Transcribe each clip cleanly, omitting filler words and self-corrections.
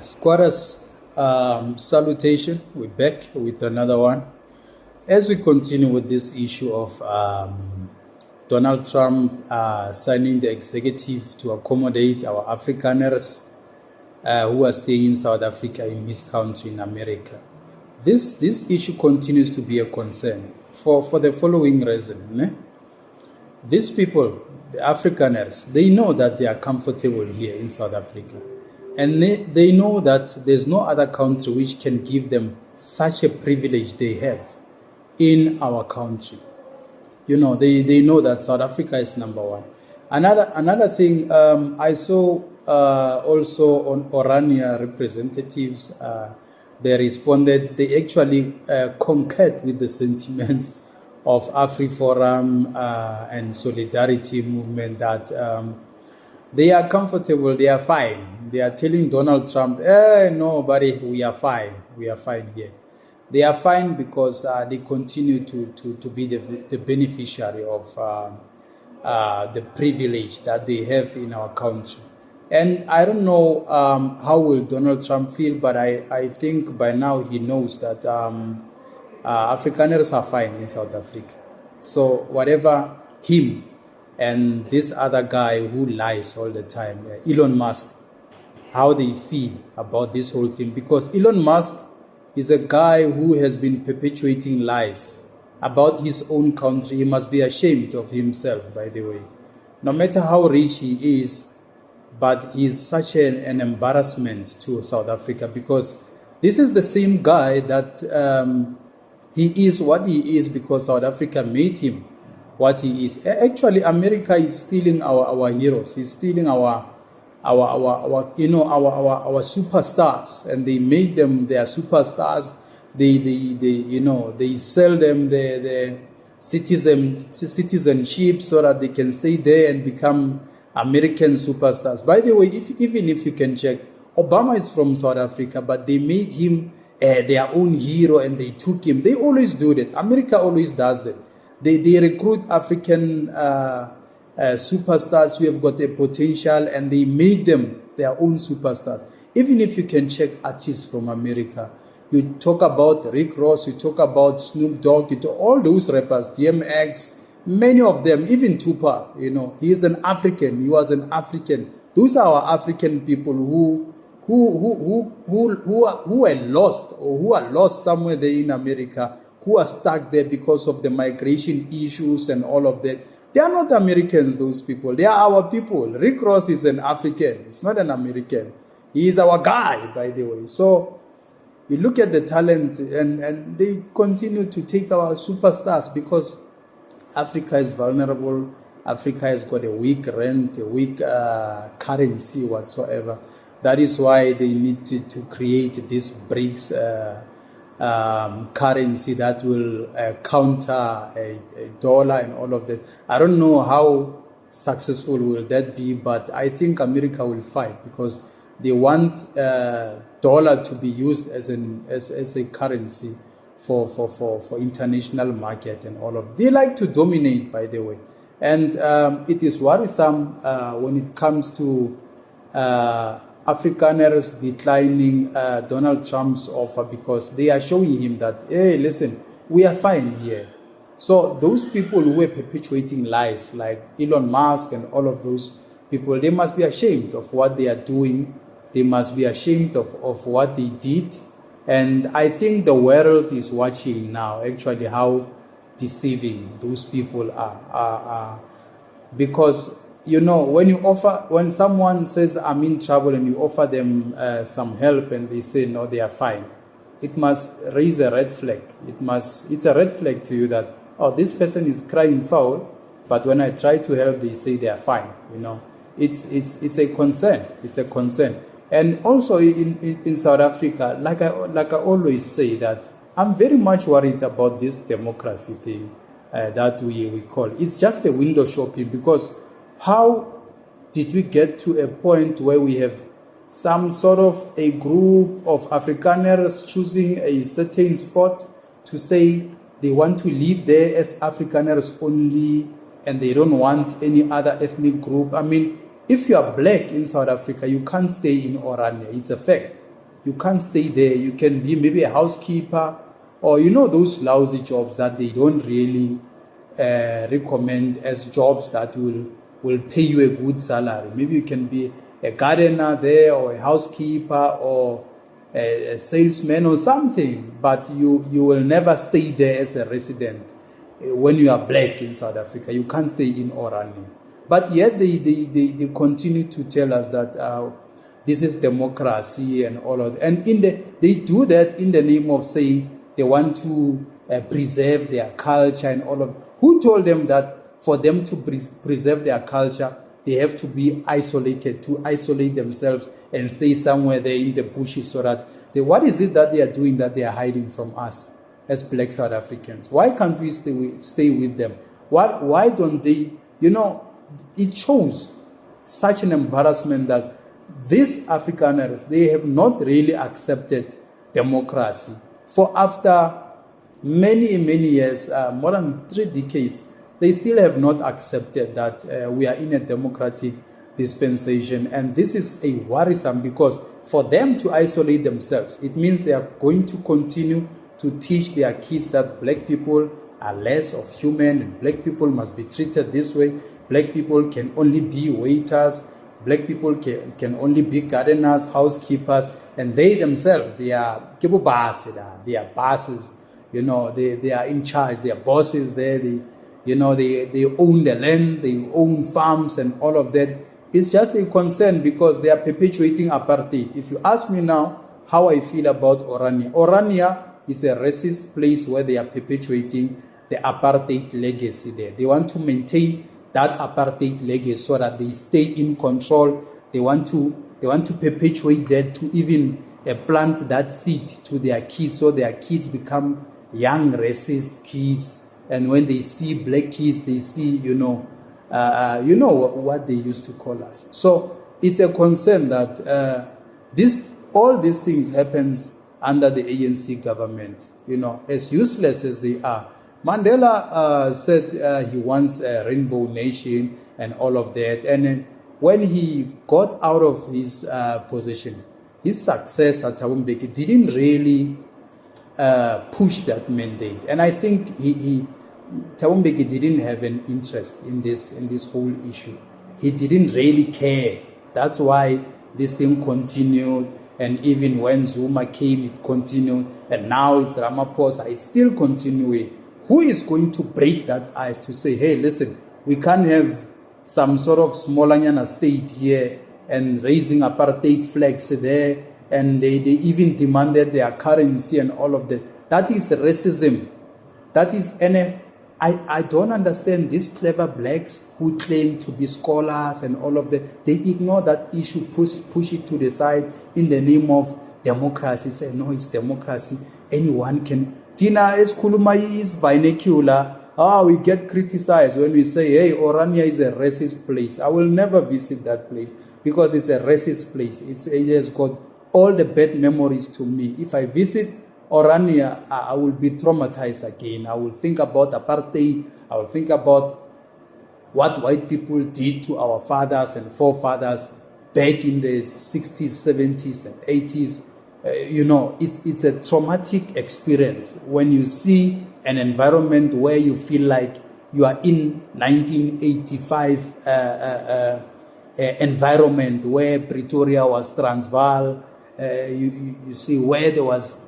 Squatters, salutation. We're back with another one. As we continue with this issue of Donald Trump signing the executive to accommodate our Afrikaners who are staying in South Africa, in his country, in America. This issue continues to be a concern for the following reason. These people, the Afrikaners, they know that they are comfortable here in South Africa. And they know that there's no other country which can give them such a privilege they have in our country. You know, they know that South Africa is number one. Another thing, I saw also on Orania representatives, they responded, they actually concurred with the sentiments of Afriforum and Solidarity movement that they are comfortable, they are fine. They are telling Donald Trump, no, buddy, we are fine here. They are fine because they continue to be the beneficiary of the privilege that they have in our country. And I don't know how will Donald Trump feel, but I think by now he knows that Afrikaners are fine in South Africa. So whatever him and this other guy who lies all the time, Elon Musk, how they feel about this whole thing. Because Elon Musk is a guy who has been perpetuating lies about his own country. He must be ashamed of himself, by the way. No matter how rich he is, but he's such an embarrassment to South Africa, because this is the same guy that he is what he is because South Africa made him what he is. Actually, America is stealing our heroes. He's stealing our superstars, and they made them their superstars. They sell them their citizenship so that they can stay there and become American superstars. By the way, even if you can check, Obama is from South Africa, but they made him their own hero and they took him. They always do that. America always does that. They recruit African superstars who have got the potential, and they made them their own superstars. Even if you can check artists from America, you talk about Rick Ross, you talk about Snoop Dogg, you talk all those rappers, DMX, many of them, even Tupac, he is an African, he was an African. Those are our African people who are lost, or who are lost somewhere there in America, who are stuck there because of the migration issues and all of that. They are not Americans, those people. They are our people. Rick Ross is an African. He's not an American. He is our guy, by the way. So you look at the talent, and they continue to take our superstars because Africa is vulnerable. Africa has got a weak rand, a weak currency whatsoever. That is why they need to create this BRICS currency that will counter a dollar and all of that. I don't know how successful will that be, but I think America will fight because they want dollar to be used as a currency for international market and all of. They like to dominate, by the way, and it is worrisome when it comes to Afrikaners declining Donald Trump's offer, because they are showing him that, hey, listen, we are fine here. So those people who were perpetuating lies, like Elon Musk and all of those people, they must be ashamed of what they are doing. They must be ashamed of what they did. And I think the world is watching now, actually, how deceiving those people are. Because when someone says I'm in trouble and you offer them some help and they say no, they are fine, it must raise a red flag. It's a red flag to you that, oh, this person is crying foul, but when I try to help, they say they are fine. It's a concern. It's a concern. And also in South Africa, like I always say, that I'm very much worried about this democracy thing that we call. It's just a window shopping, because how did we get to a point where we have some sort of a group of Afrikaners choosing a certain spot to say they want to live there as Afrikaners only, and they don't want any other ethnic group? I mean, if you are black in South Africa, you can't stay in Orania. It's a fact. You can't stay there. You can be maybe a housekeeper, or you know, those lousy jobs that they don't really recommend as jobs that will pay you a good salary. Maybe you can be a gardener there, or a housekeeper, or a salesman or something, but you will never stay there as a resident. When you are black in South Africa, you can't stay in Orania. But yet they continue to tell us that this is democracy and all of that. And they do that in the name of saying they want to preserve their culture and all of. Who told them that for them to preserve their culture, they have to be isolated, to isolate themselves and stay somewhere there in the bushes, so that what is it that they are doing that they are hiding from us as black South Africans? Why can't we stay with them? Why don't they? You know, it shows such an embarrassment that these Afrikaners, they have not really accepted democracy. For after many years, more than 3 decades, they still have not accepted that we are in a democratic dispensation. And this is a worrisome, because for them to isolate themselves, it means they are going to continue to teach their kids that black people are less of human, and black people must be treated this way. Black people can only be waiters. Black people can only be gardeners, housekeepers, and they themselves, they are bosses. You know, they are in charge. They are bosses there. They own the land. They own farms and all of that. It's just a concern because they are perpetuating apartheid. If you ask me now how I feel about Orania is a racist place where they are perpetuating the apartheid legacy there. They want to maintain that apartheid legacy so that they stay in control. They want to perpetuate that, to even plant that seed to their kids, so their kids become young racist kids. And when they see black kids, they see, what they used to call us. So it's a concern that all these things happens under the ANC government. You know, as useless as they are. Mandela said he wants a rainbow nation and all of that. And when he got out of his position, his successor, Thabo Mbeki, didn't really push that mandate. And I think Thabo Mbeki didn't have an interest in this whole issue. He didn't really care. That's why this thing continued. And even when Zuma came, it continued. And now it's Ramaphosa, it's still continuing. Who is going to break that ice to say, hey, listen, we can't have some sort of smallanyana state here and raising apartheid flags there, and they even demanded their currency and all of that. That is racism. That is I don't understand these clever blacks who claim to be scholars and all of that. They ignore that issue, push it to the side in the name of democracy. Say, no, it's democracy. Anyone can. Tina Eskuluma is vernacular. We get criticized when we say, hey, Orania is a racist place. I will never visit that place because it's a racist place. It has got all the bad memories to me. If I visit Orania, I will be traumatized again. I will think about apartheid. I will think about what white people did to our fathers and forefathers back in the 60s, 70s, and 80s. It's a traumatic experience when you see an environment where you feel like you are in 1985 environment where Pretoria was Transvaal. You see where there was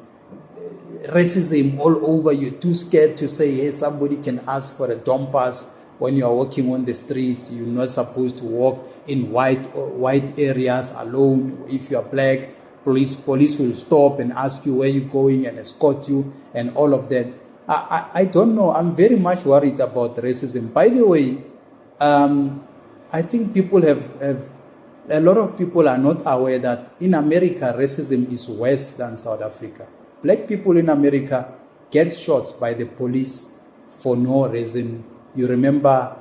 racism all over. You're too scared to say, hey, somebody can ask for a dump pass when you are walking on the streets. You're not supposed to walk in white areas alone. If you are black, police will stop and ask you where you're going and escort you and all of that. I don't know. I'm very much worried about racism. By the way, I think people a lot of people are not aware that in America, racism is worse than South Africa. Black people in America get shot by the police for no reason. You remember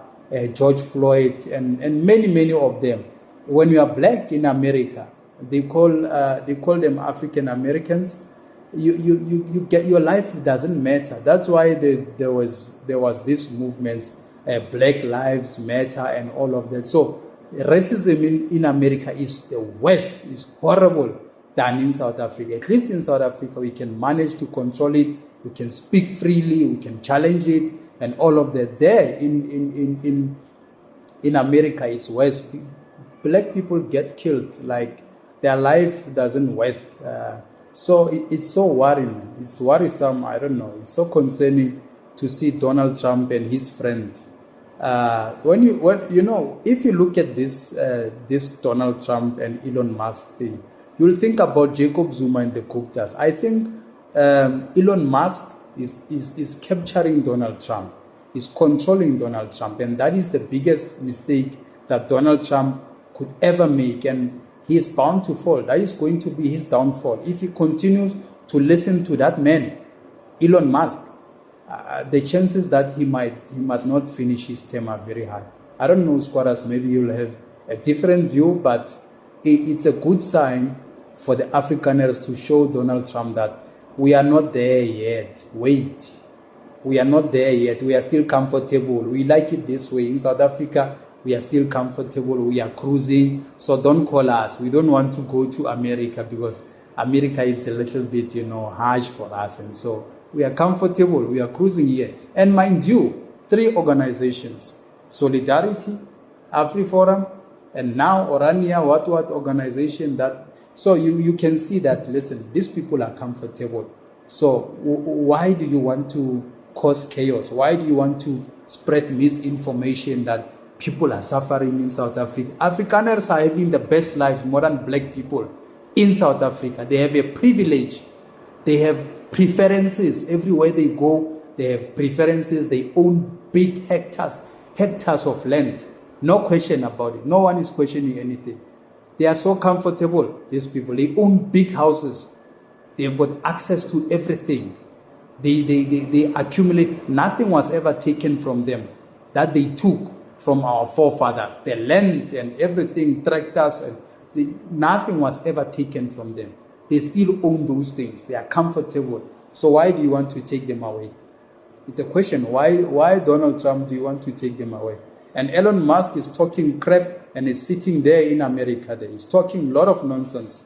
George Floyd and many of them. When you are black in America, they call them African Americans. You get, your life doesn't matter. That's why there was this movement, Black Lives Matter and all of that. So racism in America is the worst, is horrible than in South Africa. At least in South Africa, we can manage to control it. We can speak freely. We can challenge it, and all of that. There in America, it's worse. Black people get killed. Like their life doesn't worth. So it's so worrying. It's worrisome. I don't know. It's so concerning to see Donald Trump and his friend. When you know, if you look at this Donald Trump and Elon Musk thing, you'll think about Jacob Zuma and the Guptas. I think Elon Musk is capturing Donald Trump, is controlling Donald Trump, and that is the biggest mistake that Donald Trump could ever make, and he is bound to fall. That is going to be his downfall if he continues to listen to that man, Elon Musk. The chances that he might not finish his term are very high. I don't know, Squatters, maybe you'll have a different view, but it's a good sign for the Afrikaners to show Donald Trump that we are not there yet. Wait. We are not there yet. We are still comfortable. We like it this way. In South Africa, we are still comfortable. We are cruising. So don't call us. We don't want to go to America because America is a little bit, harsh for us. And so we are comfortable. We are cruising here. And mind you, 3 organizations, Solidarity, Afriforum, and now Orania, what organization that. So you can see that, listen, these people are comfortable. So why do you want to cause chaos? Why do you want to spread misinformation that people are suffering in South Africa? Afrikaners are having the best lives more than black people in South Africa. They have a privilege. They have preferences. Everywhere they go, they have preferences. They own big hectares of land. No question about it. No one is questioning anything. They are so comfortable, these people. They own big houses. They've got access to everything. They accumulate. Nothing was ever taken from them that they took from our forefathers. Their land and everything, tractors, nothing was ever taken from them. They still own those things. They are comfortable. So why do you want to take them away? It's a question. Why Donald Trump do you want to take them away? And Elon Musk is talking crap and is sitting there in America there. He's talking a lot of nonsense.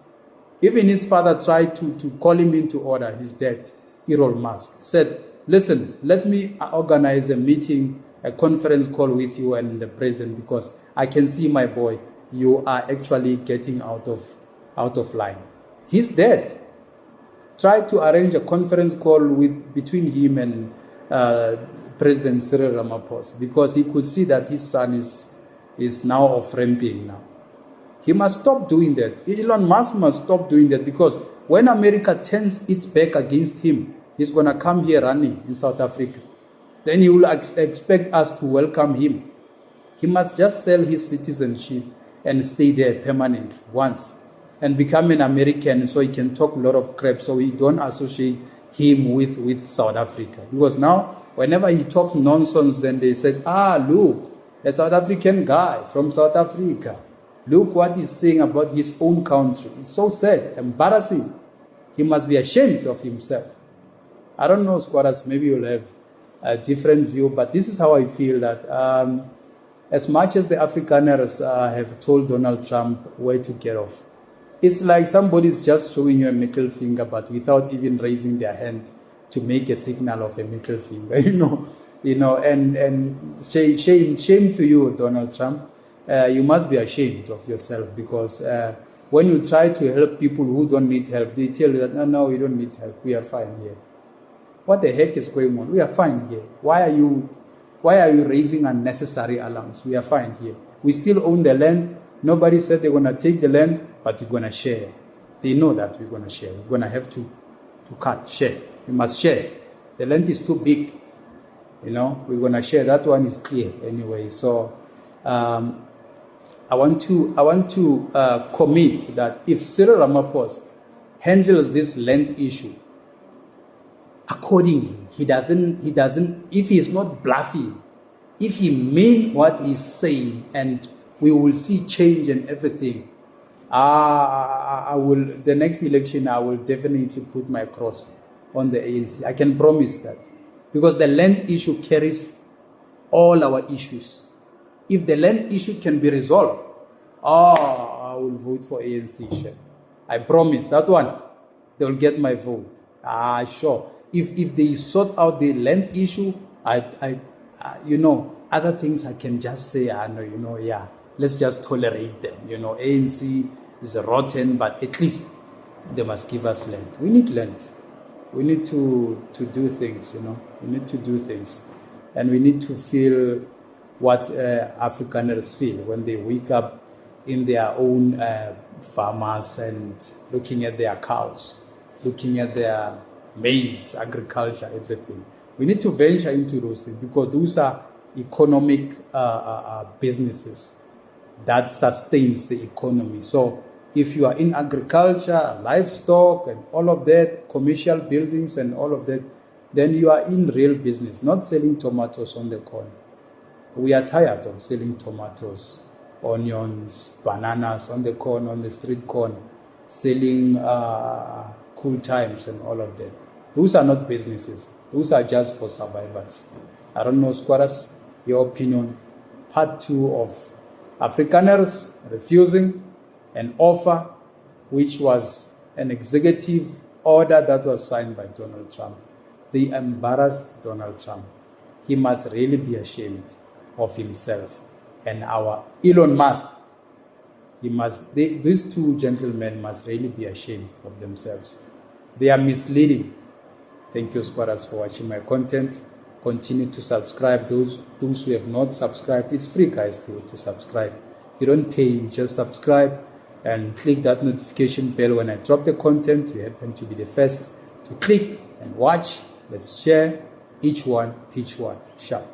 Even his father tried to call him into order. His dad, Elon Musk, said, listen, let me organize a meeting, a conference call with you and the president, because I can see, my boy, you are actually getting out of line. He's dead. Tried to arrange a conference call between him and President Cyril Ramaphosa, because he could see that his son is now off-ramping now. He must stop doing that. Elon Musk must stop doing that, because when America turns its back against him, he's going to come here running in South Africa. Then he will expect us to welcome him. He must just sell his citizenship and stay there permanently once and become an American, so he can talk a lot of crap, so we don't associate him with South Africa. Because now, whenever he talks nonsense, then they say, look, a South African guy from South Africa. Look what he's saying about his own country. It's so sad, embarrassing. He must be ashamed of himself. I don't know, Squatters, maybe you'll have a different view, but this is how I feel that as much as the Afrikaners have told Donald Trump where to get off, it's like somebody's just showing you a middle finger, but without even raising their hand to make a signal of a middle finger, and shame to you, Donald Trump. You must be ashamed of yourself, because when you try to help people who don't need help, they tell you that, no, we don't need help. We are fine here. What the heck is going on? We are fine here. Why are you raising unnecessary alarms? We are fine here. We still own the land. Nobody said they're going to take the land, but we're going to share. They know that we're going to share. We're going to have to share. We must share. The land is too big. We're going to share. That one is clear anyway. So I want to commit that if Cyril Ramaphosa handles this land issue accordingly, he doesn't, if he's not bluffing, if he means what he's saying, and we will see change and everything, the next election, I will definitely put my cross on the ANC. I can promise that. Because the land issue carries all our issues. If the land issue can be resolved, I will vote for ANC. I promise that one, they'll get my vote. Sure. If they sort out the land issue, other things I can just say, yeah, let's just tolerate them. ANC is rotten, but at least they must give us land. We need land. We need to do things, We need to do things. And we need to feel what Afrikaners feel when they wake up in their own farmers and looking at their cows, looking at their maize, agriculture, everything. We need to venture into those things because those are economic businesses that sustains the economy. So if you are in agriculture, livestock, and all of that, commercial buildings and all of that, then you are in real business, not selling tomatoes on the corner. We are tired of selling tomatoes, onions, bananas on the corner, on the street corner, selling cool times and all of that. Those are not businesses. Those are just for survivors. I don't know, Squatters, your opinion. Part 2 of Afrikaners refusing an offer, which was an executive order that was signed by Donald Trump. They embarrassed Donald Trump. He must really be ashamed of himself. And our Elon Musk, these two gentlemen must really be ashamed of themselves. They are misleading. Thank you, Squatters, for watching my content. Continue to subscribe. Those who have not subscribed, it's free, guys, to subscribe. You don't pay, you just subscribe and click that notification bell when I drop the content. You happen to be the first to click and watch. Let's share. Each one, teach one. Sharp.